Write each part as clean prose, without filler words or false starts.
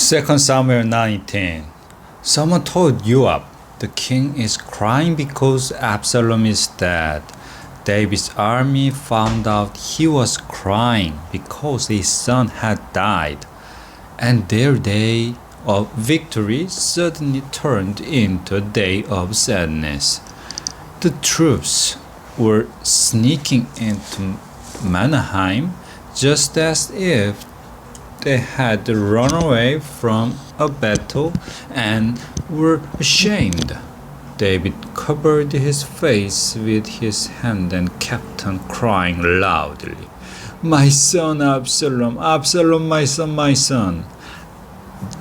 2 Samuel 19. Someone told Joab, the king is crying because Absalom is dead. David's army found out he was crying because his son had died, and their day of victory suddenly turned into a day of sadness. The troops were sneaking into Manaheim just as if they had run away from a battle and were ashamed. David covered his face with his hand and kept on crying loudly, "My son Absalom, Absalom, my son, my son."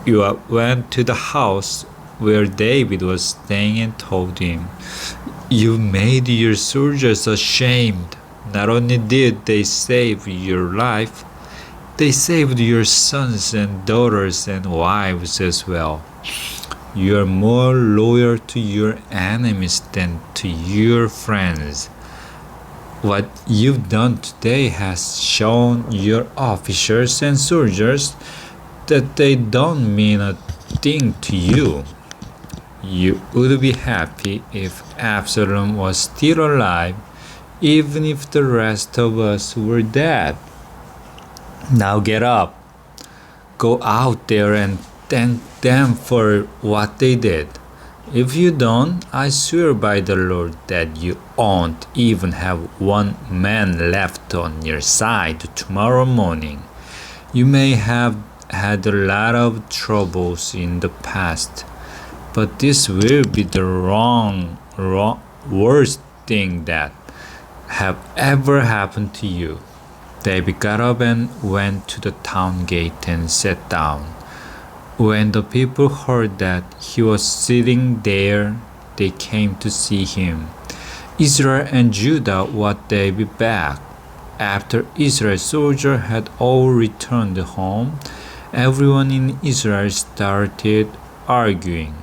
Joab went to the house where David was staying and told him, "You made your soldiers ashamed. Not only did they save your life, they saved your sons and daughters and wives as well. You are more loyal to your enemies than to your friends. What you've done today has shown your officers and soldiers that they don't mean a thing to you. You would be happy if Absalom was still alive, even if the rest of us were dead. Now get up, go out there and thank them for what they did. If you don't, I swear by the Lord that you won't even have one man left on your side tomorrow morning. You may have had a lot of troubles in the past, but this will be the worst thing that have ever happened to you." David got up and went to the town gate and sat down. When the people heard that he was sitting there, they came to see him. Israel and Judah want David back. After Israel's soldiers had all returned home, everyone in Israel started arguing.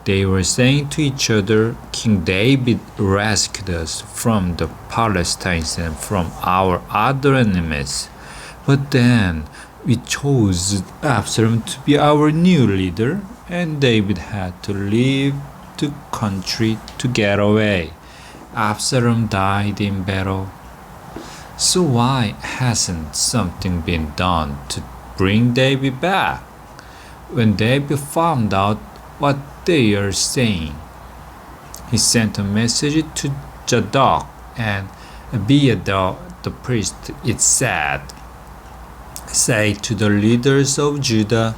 They were saying to each other, "King David rescued us from the Palestinians and from our other enemies. But then we chose Absalom to be our new leader, and David had to leave the country to get away. Absalom died in battle. So why hasn't something been done to bring David back?" When David found out what they are saying, he sent a message to Zadok and Abiathar the priest. It said, "Say to the leaders of Judah,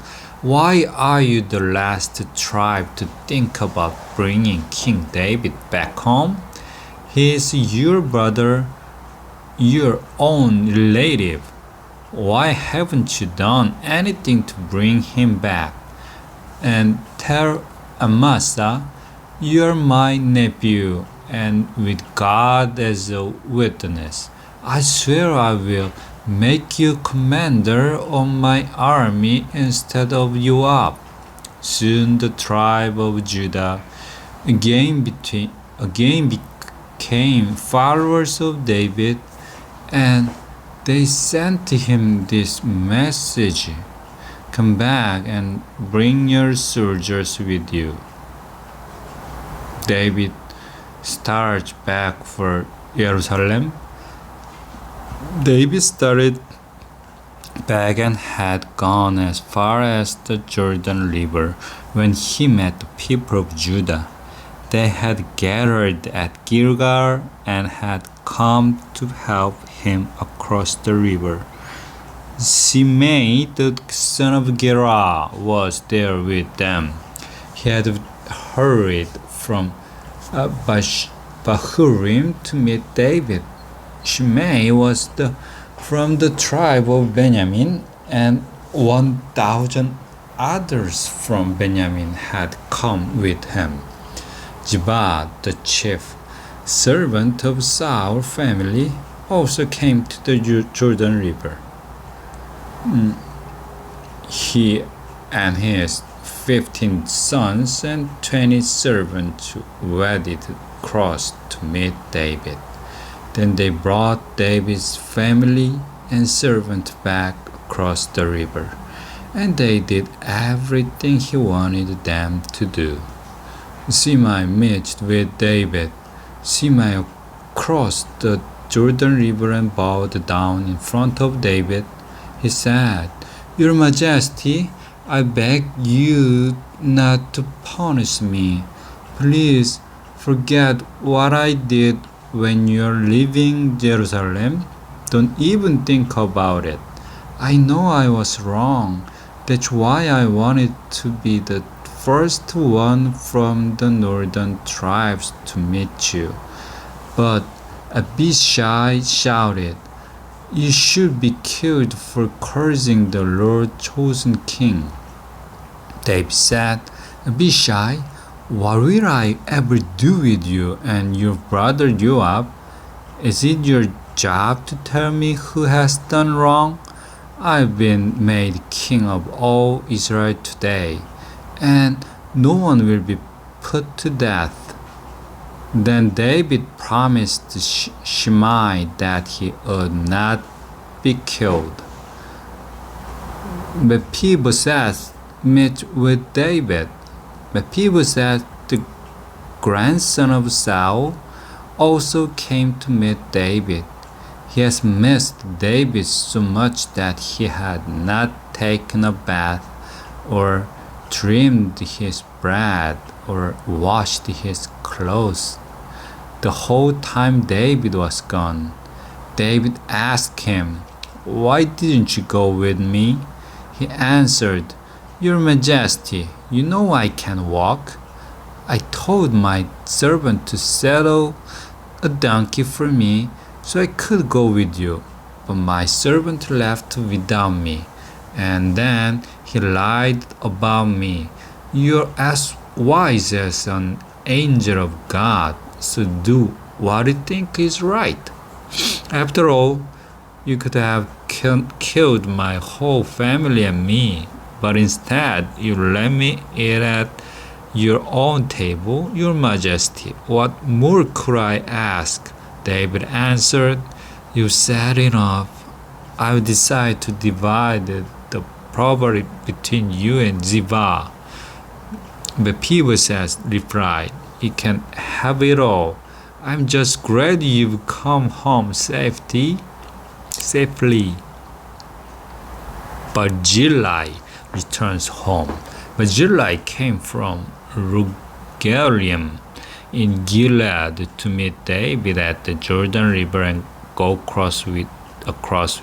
why are you the last tribe to think about bringing King David back home? He is your brother, your own relative. Why haven't you done anything to bring him back? And tell Amasa, you're my nephew, and with God as a witness, I swear I will make you commander of my army instead of Joab." Soon the tribe of Judah again became followers of David, and they sent him this message, "Come back and bring your soldiers with you." David started back for Jerusalem. David started back and had gone as far as the Jordan River when he met the people of Judah. They had gathered at Gilgal and had come to help him across the river. Shimei, the son of Gera, was there with them. He had hurried from Bahurim to meet David. Shimei was from the tribe of Benjamin, and 1,000 others from Benjamin had come with him. Ziba, the chief servant of Saul's family, also came to the Jordan River. He and his 15 sons and 20 servants waded across to meet David. Then they brought David's family and servant back across the river, and they did everything he wanted them to do. Shimei met with David. Shimei crossed the Jordan River and bowed down in front of David. He said, "Your Majesty, I beg you not to punish me. Please forget what I did when you're leaving Jerusalem. Don't even think about it. I know I was wrong. That's why I wanted to be the first one from the northern tribes to meet you." But Abishai shouted, "You should be killed for cursing the Lord's chosen king." David said, "Abishai, what will I ever do with you and your brother Joab? Is it your job to tell me who has done wrong? I've been made king of all Israel today, and no one will be put to death." Then David promised Shimei that he would not be killed. Mephibosheth met with David. Mephibosheth, the grandson of Saul, also came to meet David. He has missed David so much that he had not taken a bath or trimmed his bread or washed his clothes. The whole time David was gone, David asked him, "Why didn't you go with me?" He answered, "Your Majesty, you know I can walk. I told my servant to saddle a donkey for me so I could go with you, but my servant left without me, and then he lied about me. You're as wise as an angel of God, so do what you think is right. After all, you could have killed my whole family and me, but instead you let me eat at your own table, Your Majesty. What more could I ask?" David answered, "You said enough. I've decided to divide the property between you and Ziba." Mephibosheth replied, "You can have it all. I'm just glad you've come home safely. Barzillai returns home. Barzillai came from Rogelim in Gilead to meet David at the Jordan River and go across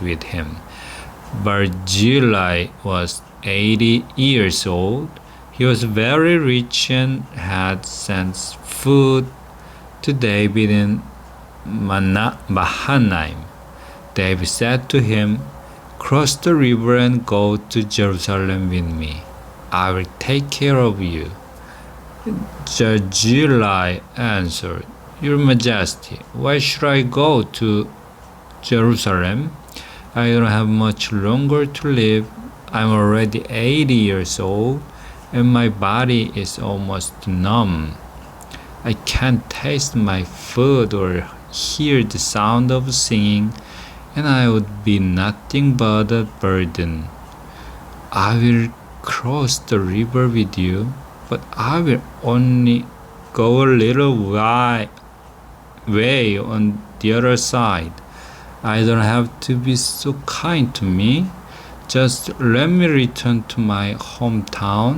with him. Barzillai was 80 years old. He was very rich and had sent food to David in Mahanaim. David said to him, "Cross the river and go to Jerusalem with me. I will take care of you." Barzillai answered, "Your Majesty, why should I go to Jerusalem? I don't have much longer to live. I'm already 80 years old, and my body is almost numb. I can't taste my food or hear the sound of singing, and I would be nothing but a burden. I will cross the river with you, but I will only go a little way on the other side. I don't have to be so kind to me. Just let me return to my hometown,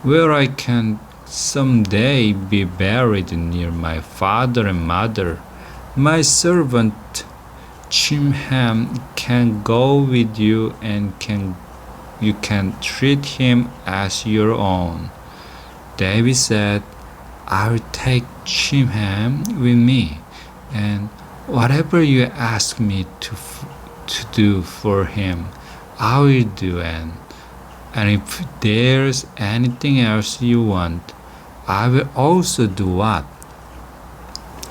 where I can someday be buried near my father and mother. My servant Chimham can go with you, and you can treat him as your own." David said, "I will take Chimham with me, and whatever you ask me to do for him, I will do, and if there's anything else you want, I will also do what?"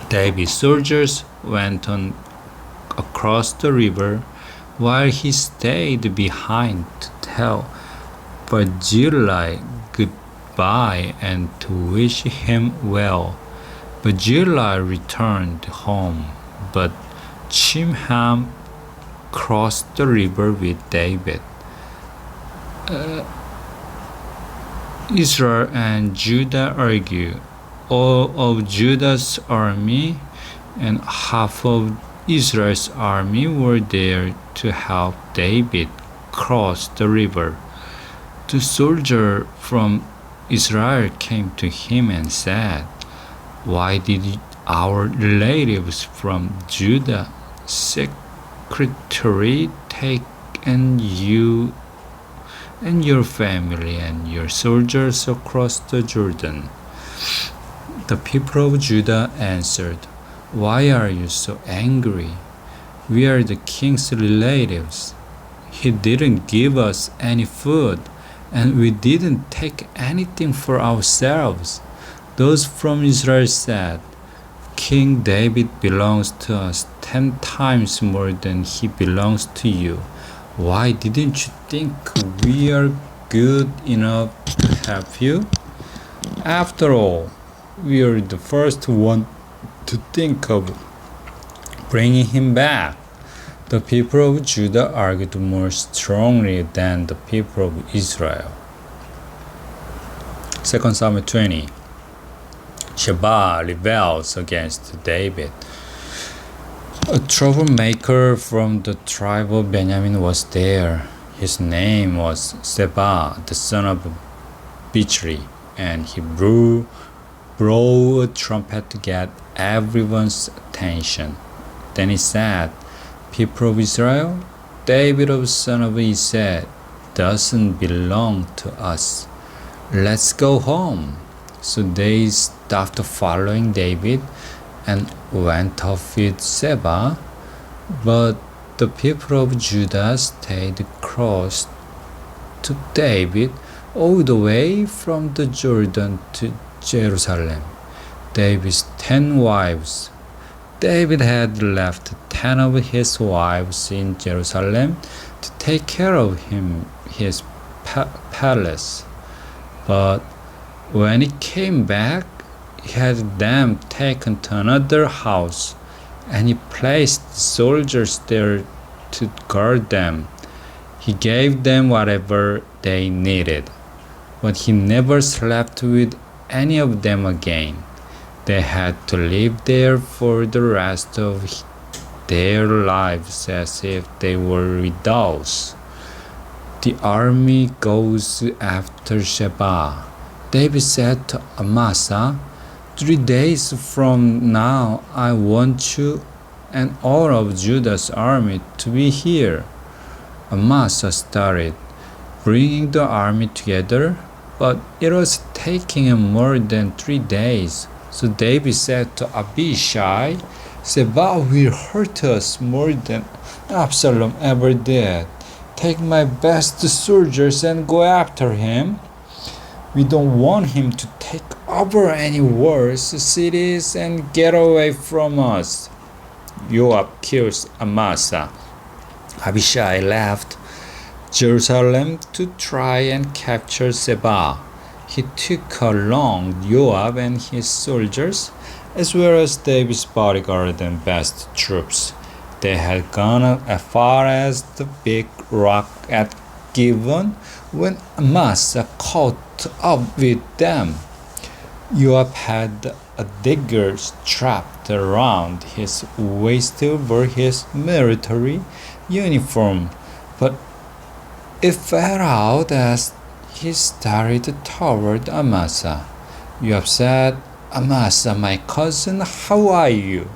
David's soldiers went on across the river, while he stayed behind to tell Barzillai goodbye and to wish him well. Barzillai returned home, but Chimham crossed the river with David. Israel and Judah argue. All of Judah's army and half of Israel's army were there to help David cross the river. The soldier from Israel came to him and said, "Why did our relatives from Judah secretly take and you and your family and your soldiers across the Jordan?" The people of Judah answered, "Why are you so angry? We are the king's relatives. He didn't give us any food, and we didn't take anything for ourselves." Those from Israel said, "King David belongs to us 10 times more than he belongs to you. Why didn't you think we are good enough to help you? After all, we are the first one to think of bringing him back." The people of Judah argued more strongly than the people of Israel. 2 Samuel 20. Sheba rebels against David. A troublemaker from the tribe of Benjamin was there. His name was Seba, the son of Bichri, and he blew a trumpet to get everyone's attention. Then he said, "People of Israel, David, the son of Isai, doesn't belong to us. Let's go home." So they stopped following David and went off with Seba, but the people of Judah stayed close to David all the way from the Jordan to Jerusalem. David's 10 wives. David had left 10 of his wives in Jerusalem to take care of his palace. But when he came back, he had them taken to another house, and he placed soldiers there to guard them. He gave them whatever they needed, but he never slept with any of them again. They had to live there for the rest of their lives as if they were widows. The army goes after Sheba. David said to Amasa, 3 days from now I want you and all of Judah's army to be here. Amasa started bringing the army together, but it was taking him more than 3 days. So David said to Abishai, "Seba will hurt us more than Absalom ever did. Take my best soldiers and go after him. We don't want him to take over any worse cities and get away from us." Joab kills Amasa. Abishai left Jerusalem to try and capture Seba. He took along Joab and his soldiers, as well as David's bodyguard and best troops. They had gone as far as the big rock at Gibeon when Amasa caught up with them. Joab had a dagger strapped around his waist over his military uniform, but it fell out as he started toward Amasa. Joab said, "Amasa, my cousin, how are you?"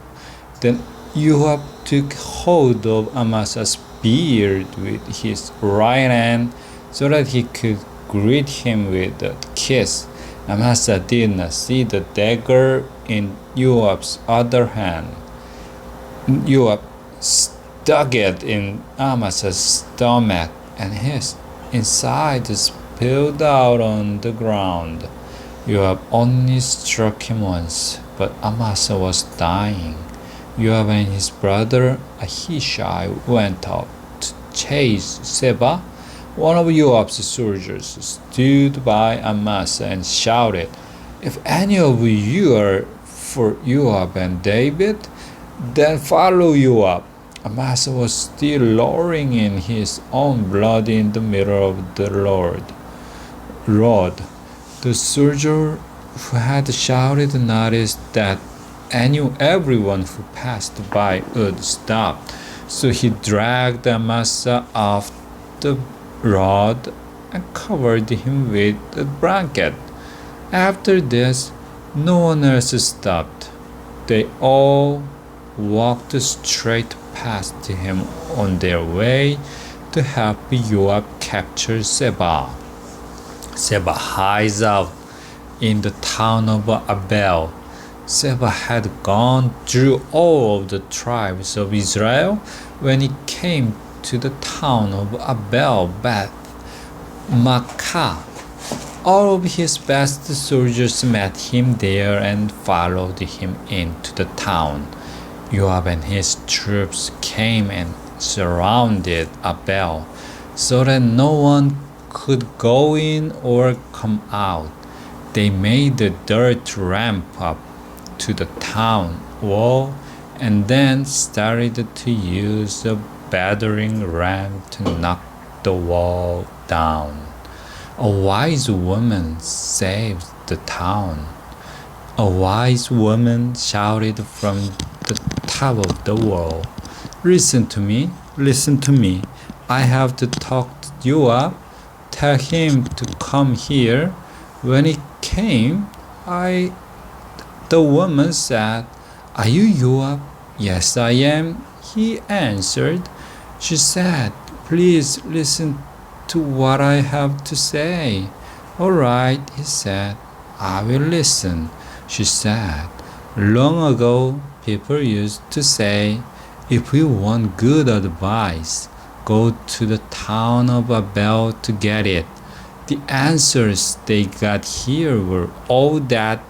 Then Joab took hold of Amasa's beard with his right hand so that he could greet him with a kiss. Amasa did not see the dagger in Joab's other hand. Joab stuck it in Amasa's stomach, and his inside spilled out on the ground. Joab only struck him once, but Amasa was dying. Joab and his brother Ahishai went out to chase Seba. One of Joab's soldiers stood by Amasa and shouted, "If any of you are for Joab and David, then follow Joab. Amasa was still lowering in his own blood in the middle of the road. The soldier who had shouted noticed that everyone who passed by would stop. So he dragged Amasa off the road and covered him with a blanket. After this, no one else stopped. They all walked straight past him on their way to help Joab capture Seba. Seba hides out in the town of Abel. Seba had gone through all of the tribes of Israel when he came to the town of Abel Beth Makkah. All of his best soldiers met him there and followed him into the town. Joab and his troops came and surrounded Abel so that no one could go in or come out. They made a dirt ramp up to the town wall and then started to use a battering ram to knock the wall down. A wise woman saved the town. A wise woman shouted from the top of the wall, listen to me. I have to talk to Joab. Tell him to come here." When he came, the woman said, "Are you Joab?" "Yes, I am," he answered. She said, "Please listen to what I have to say." "All right," he said, "I will listen." She said, "Long ago, people used to say, if you want good advice, go to the town of Abel to get it. The answers they got here were all that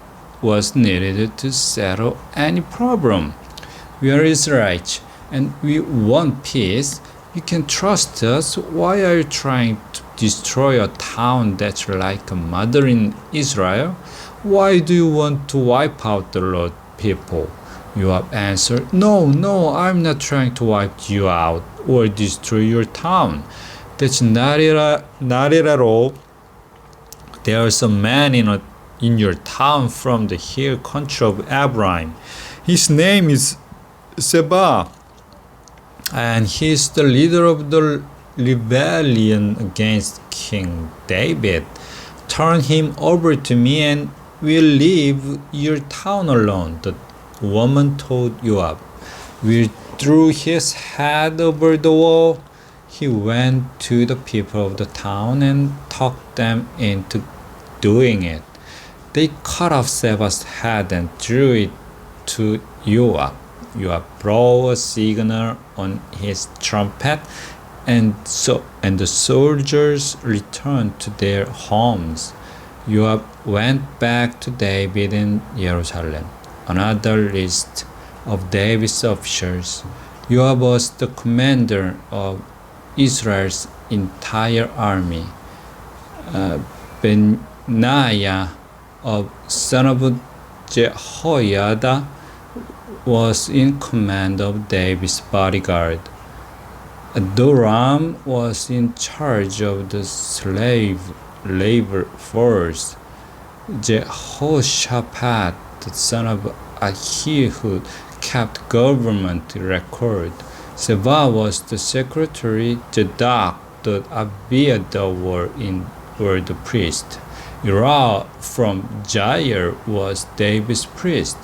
was needed to settle any problem. We are Israelites and we want peace. You can trust us. Why are you trying to destroy a town that's like a mother in Israel? Why do you want to wipe out the Lord people?" Joab answered, No, I'm not trying to wipe you out or destroy your town. That's not it at all. There's a man in your town from the hill country of Abraham. His name is Seba, and he's the leader of the rebellion against King David. Turn him over to me and we'll leave your town alone. The woman told Joab. We threw his head over the wall. He went to the people of the town and talked them into doing it. They cut off Seba's head and threw it to Joab. Joab blew a signal on his trumpet, and the soldiers returned to their homes. Joab went back to David in Jerusalem. Another list of David's officers. Joab was the commander of Israel's entire army. Benaiah, son of Jehoiada, was in command of David's bodyguard. Adoram was in charge of the slave labor force. Jehoshaphat, the son of Ahihud, kept government record. Seba was the secretary. Zadok, the Abiathar were the priest. Uriah from Jair was David's priest.